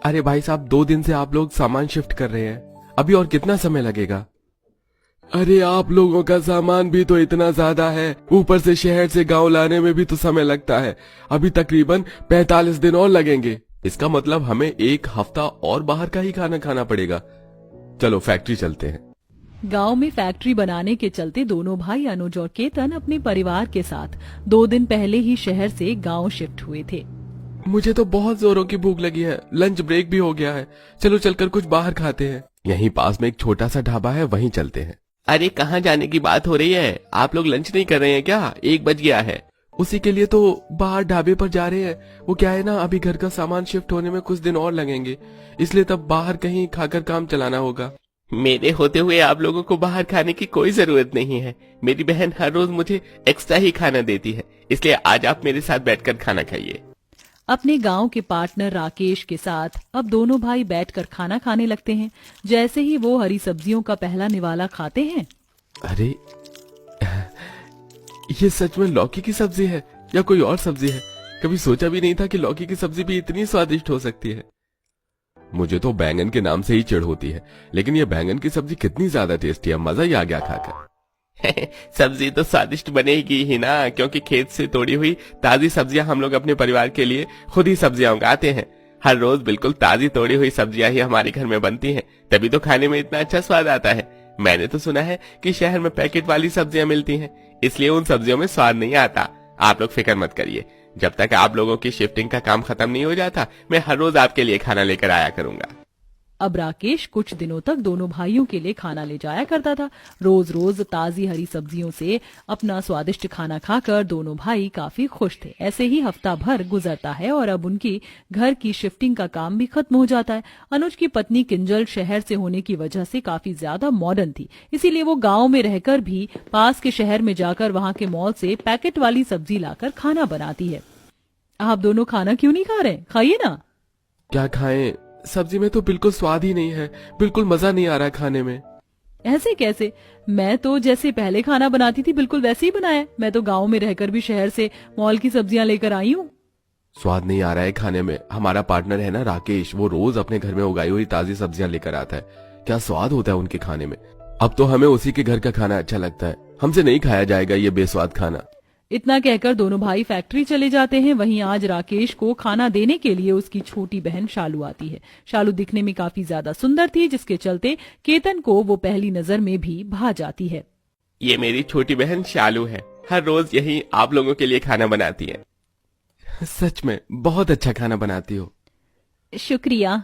अरे भाई साहब, 2 दिन से आप लोग सामान शिफ्ट कर रहे हैं, अभी और कितना समय लगेगा? अरे आप लोगों का सामान भी तो इतना ज्यादा है, ऊपर से शहर से गांव लाने में भी तो समय लगता है। अभी तकरीबन 45 दिन और लगेंगे। इसका मतलब हमें 1 हफ्ता और बाहर का ही खाना खाना पड़ेगा। चलो फैक्ट्री चलते हैं। गांव में फैक्ट्री बनाने के चलते दोनों भाई अनुज और केतन अपने परिवार के साथ 2 दिन पहले ही शहर से गांव शिफ्ट हुए थे। मुझे तो बहुत जोरों की भूख लगी है, लंच ब्रेक भी हो गया है। चलो चलकर कुछ बाहर खाते हैं। यहीं पास में एक छोटा सा ढाबा है, वहीं चलते हैं। अरे कहाँ जाने की बात हो रही है? आप लोग लंच नहीं कर रहे हैं क्या? 1 बज गया है। उसी के लिए तो बाहर ढाबे पर जा रहे हैं। वो क्या है ना, अभी घर का सामान शिफ्ट होने में कुछ दिन और लगेंगे, इसलिए तब बाहर कहीं खाकर काम चलाना होगा। मेरे होते हुए आप लोगों को बाहर खाने की कोई जरूरत नहीं है। मेरी बहन हर रोज मुझे एक्स्ट्रा ही खाना देती है, इसलिए आज आप मेरे साथ बैठकर खाना खाइए। अपने गांव के पार्टनर राकेश के साथ अब दोनों भाई बैठकर खाना खाने लगते हैं। जैसे ही वो हरी सब्जियों का पहला निवाला खाते हैं, अरे ये सच में लौकी की सब्जी है या कोई और सब्जी है? कभी सोचा भी नहीं था कि लौकी की सब्जी भी इतनी स्वादिष्ट हो सकती है। मुझे तो बैंगन के नाम से ही चिढ़ होती है, लेकिन ये बैंगन की सब्जी कितनी ज्यादा टेस्टी है, मजा ही आ गया खाकर। सब्जी तो स्वादिष्ट बनेगी ही ना, क्योंकि खेत से तोड़ी हुई ताजी सब्जियां हम लोग अपने परिवार के लिए खुद ही सब्जियां उगाते हैं। हर रोज बिल्कुल ताजी तोड़ी हुई सब्जियां ही हमारे घर में बनती हैं, तभी तो खाने में इतना अच्छा स्वाद आता है। मैंने तो सुना है कि शहर में पैकेट वाली सब्जियां मिलती हैं, इसलिए उन सब्जियों में स्वाद नहीं आता। आप लोग फिक्र मत करिए, जब तक आप लोगों की शिफ्टिंग का काम खत्म नहीं हो जाता, मैं हर रोज आपके लिए खाना लेकर आया करूंगा। अब राकेश कुछ दिनों तक दोनों भाइयों के लिए खाना ले जाया करता था। रोज रोज ताजी हरी सब्जियों से अपना स्वादिष्ट खाना खाकर दोनों भाई काफी खुश थे। ऐसे ही हफ्ता भर गुजरता है और अब उनकी घर की शिफ्टिंग का काम भी खत्म हो जाता है। अनुज की पत्नी किंजल शहर से होने की वजह से काफी ज्यादा मॉडर्न थी, इसीलिए वो गाँव में रहकर भी पास के शहर में जाकर वहाँ के मॉल से पैकेट वाली सब्जी लाकर खाना बनाती है। आप दोनों खाना क्यों नहीं खा रहे? खाइए ना। क्या खाएं? सब्जी में तो बिल्कुल स्वाद ही नहीं है, बिल्कुल मजा नहीं आ रहा खाने में। ऐसे कैसे? मैं तो जैसे पहले खाना बनाती थी बिल्कुल वैसे ही बनाया। मैं तो गांव में रहकर भी शहर से मॉल की सब्जियां लेकर आई हूँ। स्वाद नहीं आ रहा है खाने में। हमारा पार्टनर है ना राकेश, वो रोज अपने घर में उगाई हुई ताजी सब्जियां लेकर आता है। क्या स्वाद होता है उनके खाने में। अब तो हमें उसी के घर का खाना अच्छा लगता है, हमसे नहीं खाया जाएगा ये बेस्वाद खाना। इतना कहकर दोनों भाई फैक्ट्री चले जाते हैं। वहीं आज राकेश को खाना देने के लिए उसकी छोटी बहन शालू आती है। शालू दिखने में काफी ज्यादा सुंदर थी, जिसके चलते केतन को वो पहली नजर में भी भा जाती है। ये मेरी छोटी बहन शालू है, हर रोज यही आप लोगों के लिए खाना बनाती है। सच में बहुत अच्छा खाना बनाती हो। शुक्रिया।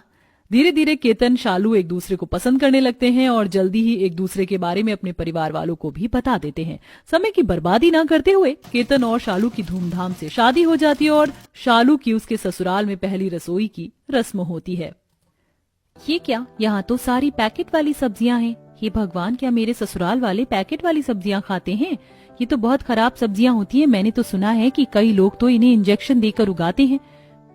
धीरे धीरे केतन शालू एक दूसरे को पसंद करने लगते हैं और जल्दी ही एक दूसरे के बारे में अपने परिवार वालों को भी बता देते हैं। समय की बर्बादी न करते हुए केतन और शालू की धूमधाम से शादी हो जाती है और शालू की उसके ससुराल में पहली रसोई की रस्म होती है। ये क्या, यहाँ तो सारी पैकेट वाली सब्जियां हैं। ये भगवान, क्या मेरे ससुराल वाले पैकेट वाली सब्जियां खाते हैं? ये तो बहुत खराब सब्जियां होती हैं। मैंने तो सुना है कि कई लोग तो इन्हें इंजेक्शन देकर उगाते हैं।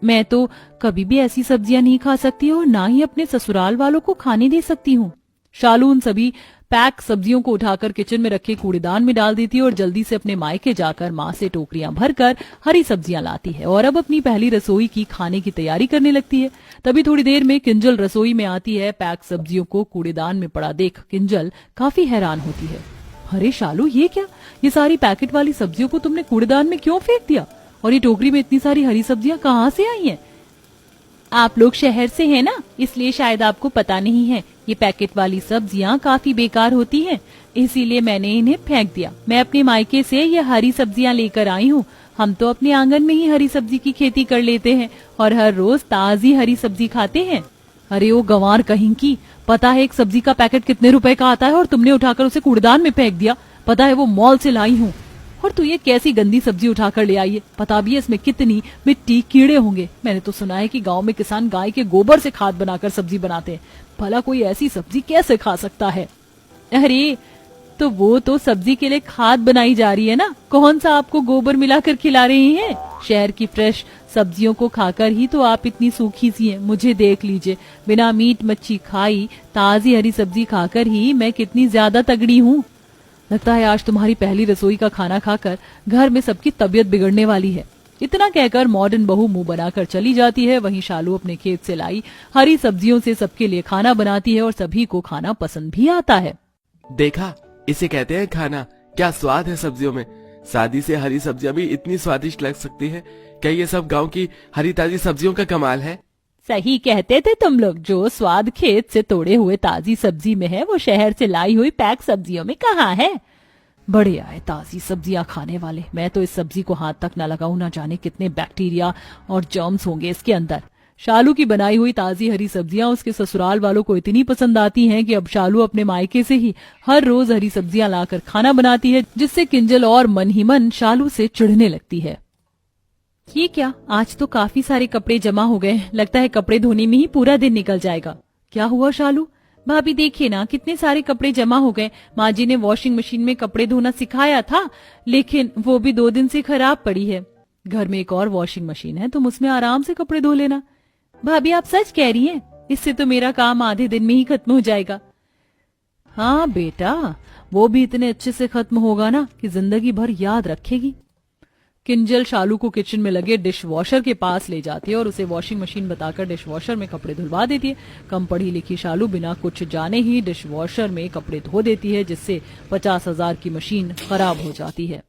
मैं तो कभी भी ऐसी सब्जियां नहीं खा सकती और ना ही अपने ससुराल वालों को खाने दे सकती हूँ। शालू उन सभी पैक सब्जियों को उठाकर किचन में रखे कूड़ेदान में डाल देती है और जल्दी से अपने मायके जाकर माँ से टोकरियां भरकर हरी सब्जियां लाती है और अब अपनी पहली रसोई की खाने की तैयारी करने लगती है। तभी थोड़ी देर में किंजल रसोई में आती है। पैक सब्जियों को कूड़ेदान में पड़ा देख किंजल काफी हैरान होती है। अरे शालू, ये क्या, ये सारी पैकेट वाली सब्जियों को तुमने कूड़ेदान में क्यों फेंक दिया? और ये टोकरी में इतनी सारी हरी सब्जियां कहाँ से आई हैं? आप लोग शहर से हैं ना, इसलिए शायद आपको पता नहीं है। ये पैकेट वाली सब्जियां काफी बेकार होती हैं, इसीलिए मैंने इन्हें फेंक दिया। मैं अपने मायके से ये हरी सब्जियां लेकर आई हूँ। हम तो अपने आंगन में ही हरी सब्जी की खेती कर लेते हैं और हर रोज ताजी हरी सब्जी खाते हैं। अरे ओ गंवार कहीं की, पता है एक सब्जी का पैकेट कितने रुपए का आता है और तुमने उठाकर उसे कूड़ेदान में फेंक दिया। पता है वो मॉल से लाई हूँ। और तू ये कैसी गंदी सब्जी उठाकर ले आई है? पता भी है इसमें कितनी मिट्टी कीड़े होंगे। मैंने तो सुना है कि गांव में किसान गाय के गोबर से खाद बनाकर सब्जी बनाते हैं। भला कोई ऐसी सब्जी कैसे खा सकता है? अरे तो वो तो सब्जी के लिए खाद बनाई जा रही है ना, कौन सा आपको गोबर मिलाकर खिला रही हैं? शहर की फ्रेश सब्जियों को खाकर ही तो आप इतनी सूखी सी हैं। मुझे देख लीजिए, बिना मीट मच्छी खाई ताजी हरी सब्जी खाकर ही मैं कितनी ज्यादा तगड़ी हूँ। लगता है आज तुम्हारी पहली रसोई का खाना खाकर घर में सबकी तबीयत बिगड़ने वाली है। इतना कहकर मॉडर्न बहू मुंह बनाकर चली जाती है। वहीं शालू अपने खेत से लाई हरी सब्जियों से सबके लिए खाना बनाती है और सभी को खाना पसंद भी आता है। देखा, इसे कहते हैं खाना। क्या स्वाद है सब्जियों में। सादी से हरी सब्जियां भी इतनी स्वादिष्ट लग सकती है। क्या ये सब गांव की हरी ताजी सब्जियों का कमाल है। सही कहते थे तुम लोग। जो स्वाद खेत से तोड़े हुए ताजी सब्जी में है वो शहर से लाई हुई पैक सब्जियों में कहाँ है। बड़े आए ताजी सब्जियां खाने वाले। मैं तो इस सब्जी को हाथ तक न लगाऊं, ना जाने कितने बैक्टीरिया और जर्म्स होंगे इसके अंदर। शालू की बनाई हुई ताजी हरी सब्जियां उसके ससुराल वालों को इतनी पसंद आती हैं कि अब शालू अपने मायके से ही हर रोज हरी सब्जियां लाकर खाना बनाती है, जिससे किंजल और मन ही मन शालू से चिढ़ने लगती है। ये क्या, आज तो काफी सारे कपड़े जमा हो गए। लगता है कपड़े धोने में ही पूरा दिन निकल जाएगा। क्या हुआ शालू? भाभी देखिए ना, कितने सारे कपड़े जमा हो गए। माँ जी ने वॉशिंग मशीन में कपड़े धोना सिखाया था, लेकिन वो भी 2 दिन से खराब पड़ी है। घर में एक और वॉशिंग मशीन है, तुम उसमें आराम से कपड़े धो लेना। भाभी आप सच कह रही हैं? इससे तो मेरा काम आधे दिन में ही खत्म हो जाएगा। हाँ बेटा, वो भी इतने अच्छे से खत्म होगा ना कि जिंदगी भर याद रखेगी। किंजल शालू को किचन में लगे डिश वॉशर के पास ले जाती है और उसे वॉशिंग मशीन बताकर डिश वॉशर में कपड़े धुलवा देती है। कम पढ़ी लिखी शालू बिना कुछ जाने ही डिश वॉशर में कपड़े धो देती है, जिससे 50,000 की मशीन खराब हो जाती है।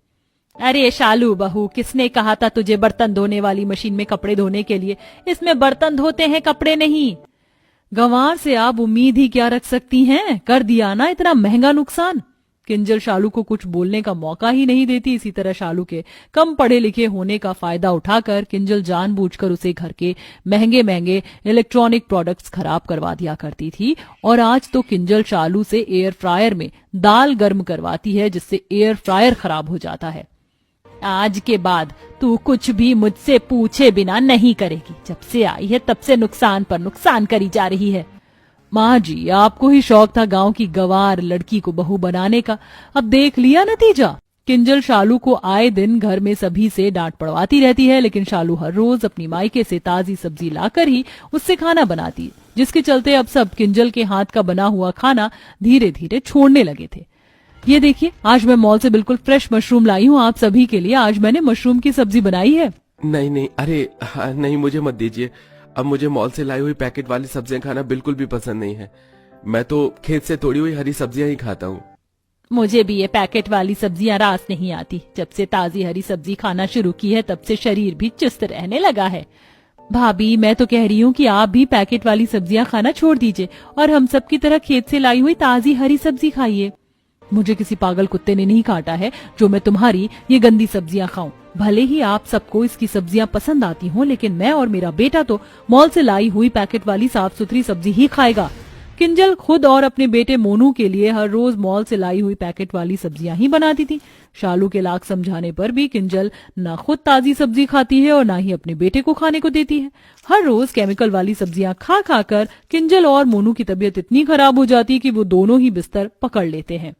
अरे शालू बहू, किसने कहा था तुझे बर्तन धोने वाली मशीन में कपड़े धोने के लिए? इसमें बर्तन धोते हैं, कपड़े नहीं। गंवार से आप उम्मीद ही क्या रख सकती हैं? कर दिया ना इतना महंगा नुकसान। किंजल शालू को कुछ बोलने का मौका ही नहीं देती। इसी तरह शालू के कम पढ़े लिखे होने का फायदा उठाकर किंजल जानबूझकर उसे घर के महंगे महंगे इलेक्ट्रॉनिक प्रोडक्ट्स खराब करवा दिया करती थी। और आज तो किंजल शालू से एयर फ्रायर में दाल गर्म करवाती है, जिससे एयर फ्रायर खराब हो जाता है। आज के बाद तू कुछ भी मुझसे पूछे बिना नहीं करेगी। जब से आई है तब से नुकसान पर नुकसान करी जा रही है। माँ जी, आपको ही शौक था गांव की गंवार लड़की को बहू बनाने का, अब देख लिया नतीजा। किंजल शालू को आए दिन घर में सभी से डांट पड़वाती रहती है, लेकिन शालू हर रोज अपनी मायके से ताजी सब्जी लाकर ही उससे खाना बनाती है, जिसके चलते अब सब किंजल के हाथ का बना हुआ खाना धीरे धीरे छोड़ने लगे थे। ये देखिए, आज मैं मॉल से बिल्कुल फ्रेश मशरूम लाई हूँ आप सभी के लिए। आज मैंने मशरूम की सब्जी बनाई है। नहीं नहीं, अरे नहीं, मुझे मत दीजिए। अब मुझे मॉल से लाई हुई पैकेट वाली सब्जियां खाना बिल्कुल भी पसंद नहीं है। मैं तो खेत से तोड़ी हुई हरी सब्जियां ही खाता हूँ। मुझे भी ये पैकेट वाली सब्जियां रास नहीं आती। जब से ताजी हरी सब्जी खाना शुरू की है तब से शरीर भी चुस्त रहने लगा है। भाभी, मैं तो कह रही हूँ कि आप भी पैकेट वाली सब्जियां खाना छोड़ दीजिए और हम सब की तरह खेत से लाई हुई ताजी हरी सब्जी खाइए। मुझे किसी पागल कुत्ते ने नहीं काटा है जो मैं तुम्हारी ये गंदी सब्जियां खाऊं। भले ही आप सबको इसकी सब्जियां पसंद आती हों, लेकिन मैं और मेरा बेटा तो मॉल से लाई हुई पैकेट वाली साफ सुथरी सब्जी ही खाएगा। किंजल खुद और अपने बेटे मोनू के लिए हर रोज मॉल से लाई हुई पैकेट वाली सब्जियां ही बनाती थी। शालू के लाख समझाने पर भी किंजल न खुद ताजी सब्जी खाती है और न ही अपने बेटे को खाने को देती है। हर रोज केमिकल वाली सब्जियां खा खाकर किंजल और मोनू की तबीयत इतनी खराब हो जाती है कि वो दोनों ही बिस्तर पकड़ लेते हैं।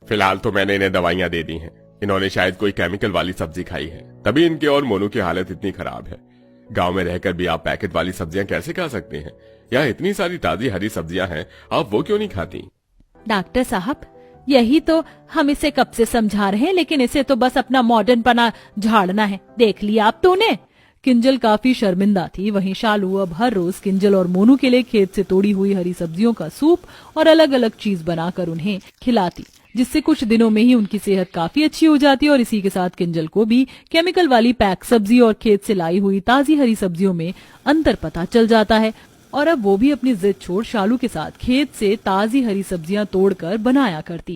फिलहाल तो मैंने इन्हें दवाइयां दे दी हैं। इन्होंने शायद कोई केमिकल वाली सब्जी खाई है, तभी इनके और मोनू की हालत इतनी खराब है। गांव में रहकर भी आप पैकेट वाली सब्जियां कैसे खा सकते हैं? यहाँ इतनी सारी ताजी हरी सब्जियां हैं, आप वो क्यों नहीं खाती? डॉक्टर साहब, यही तो हम इसे कब से समझा रहे हैं, लेकिन इसे तो बस अपना मॉडर्न पना झाड़ना है। देख लिया आप तूने। किंजल काफी शर्मिंदा थी। वहीं शालू अब हर रोज किंजल और मोनू के लिए खेत से तोड़ी हुई हरी सब्जियों का सूप और अलग अलग चीज बनाकर उन्हें खिलाती, जिससे कुछ दिनों में ही उनकी सेहत काफी अच्छी हो जाती है। और इसी के साथ किंजल को भी केमिकल वाली पैक सब्जी और खेत से लाई हुई ताजी हरी सब्जियों में अंतर पता चल जाता है। और अब वो भी अपनी जिद छोड़ शालू के साथ खेत से ताजी हरी सब्जियां तोड़कर बनाया करती।